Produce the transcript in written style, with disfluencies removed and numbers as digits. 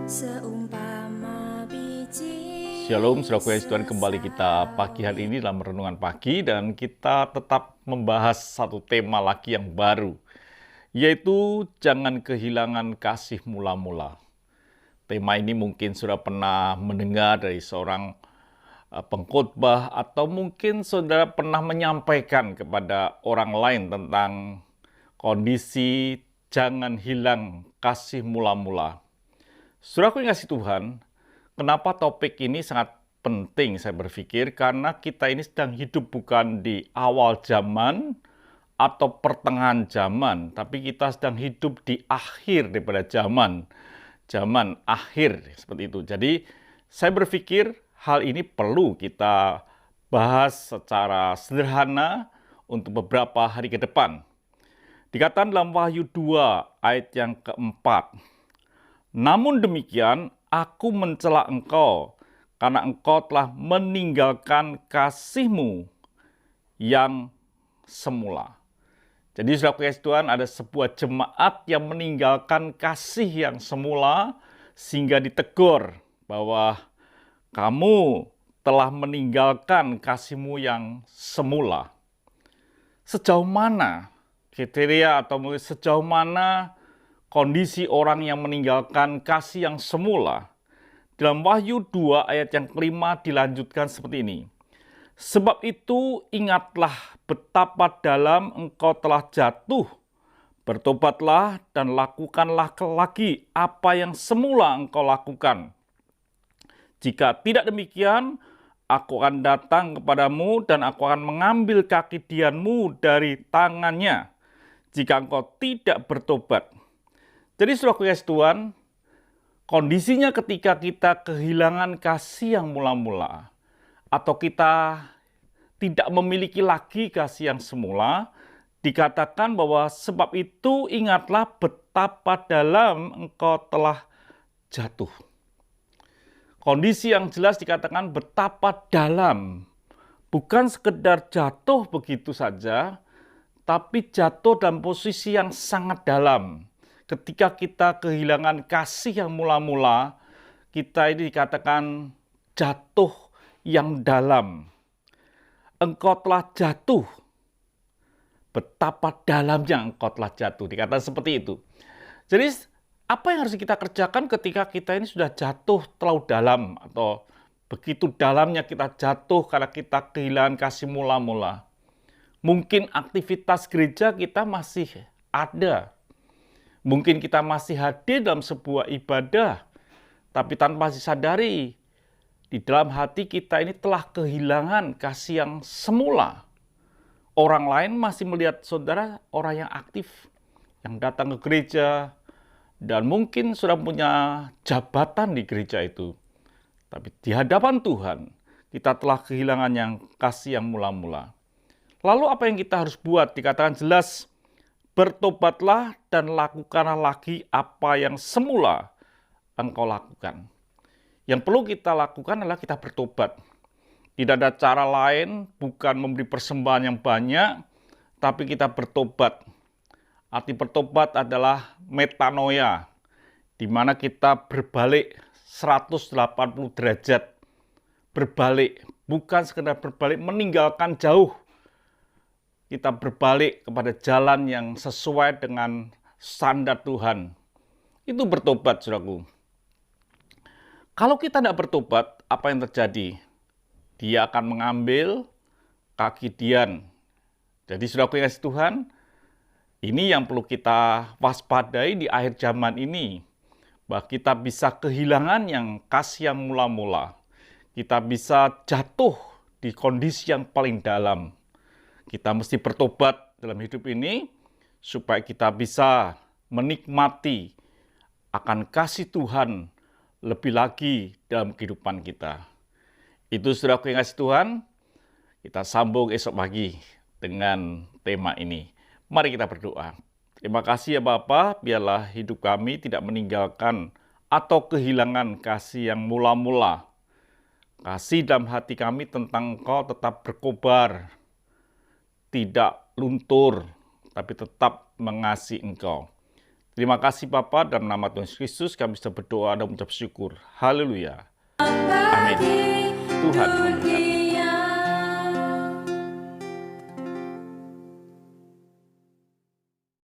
Seumpama biji. Shalom, saudaraku yang Tuhan, kembali kita pagi hari ini dalam renungan pagi, dan kita tetap membahas satu tema lagi yang baru, yaitu jangan kehilangan kasih mula-mula. Tema ini mungkin sudah pernah mendengar dari seorang pengkhotbah, atau mungkin saudara pernah menyampaikan kepada orang lain tentang kondisi jangan hilang kasih mula-mula. Saudaraku yang kasih Tuhan, kenapa topik ini sangat penting saya berpikir? Karena kita ini sedang hidup bukan di awal zaman atau pertengahan zaman, tapi kita sedang hidup di akhir daripada zaman. Zaman akhir, seperti itu. Jadi saya berpikir hal ini perlu kita bahas secara sederhana untuk beberapa hari ke depan. Dikatakan dalam Wahyu 2 ayat yang keempat, namun demikian, aku mencela engkau, karena engkau telah meninggalkan kasihmu yang semula. Jadi saudara kasih Tuhan, ada sebuah jemaat yang meninggalkan kasih yang semula, sehingga ditegur bahwa kamu telah meninggalkan kasihmu yang semula. Sejauh mana kriteria atau sejauh mana kondisi orang yang meninggalkan kasih yang semula? Dalam Wahyu 2 ayat yang kelima dilanjutkan seperti ini. Sebab itu ingatlah betapa dalam engkau telah jatuh. Bertobatlah dan lakukanlah lagi apa yang semula engkau lakukan. Jika tidak demikian, aku akan datang kepadamu dan aku akan mengambil kaki dianmu dari tangannya, jika engkau tidak bertobat. Jadi saudaraku kasih Tuhan, kondisinya ketika kita kehilangan kasih yang mula-mula, atau kita tidak memiliki lagi kasih yang semula, dikatakan bahwa sebab itu ingatlah betapa dalam engkau telah jatuh. Kondisi yang jelas dikatakan betapa dalam, bukan sekedar jatuh begitu saja, tapi jatuh dalam posisi yang sangat dalam. Ketika kita kehilangan kasih yang mula-mula, kita ini dikatakan jatuh yang dalam. Engkau telah jatuh. Betapa dalamnya engkau telah jatuh. Dikatakan seperti itu. Jadi apa yang harus kita kerjakan ketika kita ini sudah jatuh terlalu dalam, atau begitu dalamnya kita jatuh karena kita kehilangan kasih mula-mula? Mungkin aktivitas gereja kita masih ada. Mungkin kita masih hadir dalam sebuah ibadah, tapi tanpa disadari, di dalam hati kita ini telah kehilangan kasih yang semula. Orang lain masih melihat saudara orang yang aktif, yang datang ke gereja, dan mungkin sudah punya jabatan di gereja itu. Tapi di hadapan Tuhan, kita telah kehilangan yang kasih yang mula-mula. Lalu apa yang kita harus buat? Dikatakan jelas, bertobatlah dan lakukanlah lagi apa yang semula engkau lakukan. Yang perlu kita lakukan adalah kita bertobat. Tidak ada cara lain, bukan memberi persembahan yang banyak, tapi kita bertobat. Arti bertobat adalah metanoia, di mana kita berbalik 180 derajat. Berbalik, bukan sekedar berbalik meninggalkan jauh. Kita berbalik kepada jalan yang sesuai dengan standar Tuhan. Itu bertobat, saudaraku. Kalau kita tidak bertobat, apa yang terjadi? Dia akan mengambil kaki dian. Jadi saudaraku yang kasih Tuhan, ini yang perlu kita waspadai di akhir zaman ini. Bahwa kita bisa kehilangan yang kasih yang mula-mula. Kita bisa jatuh di kondisi yang paling dalam. Kita mesti bertobat dalam hidup ini, supaya kita bisa menikmati akan kasih Tuhan lebih lagi dalam kehidupan kita. Itu saudaraku yang kasih Tuhan, kita sambung esok pagi dengan tema ini. Mari kita berdoa. Terima kasih ya Bapa, biarlah hidup kami tidak meninggalkan atau kehilangan kasih yang mula-mula. Kasih dalam hati kami tentang Engkau tetap berkobar, tidak luntur, tapi tetap mengasihi Engkau. Terima kasih Bapa, dalam nama Tuhan Yesus Kristus kami bisa berdoa dan mengucap syukur. Haleluya. Amin. Tuhan memberkati.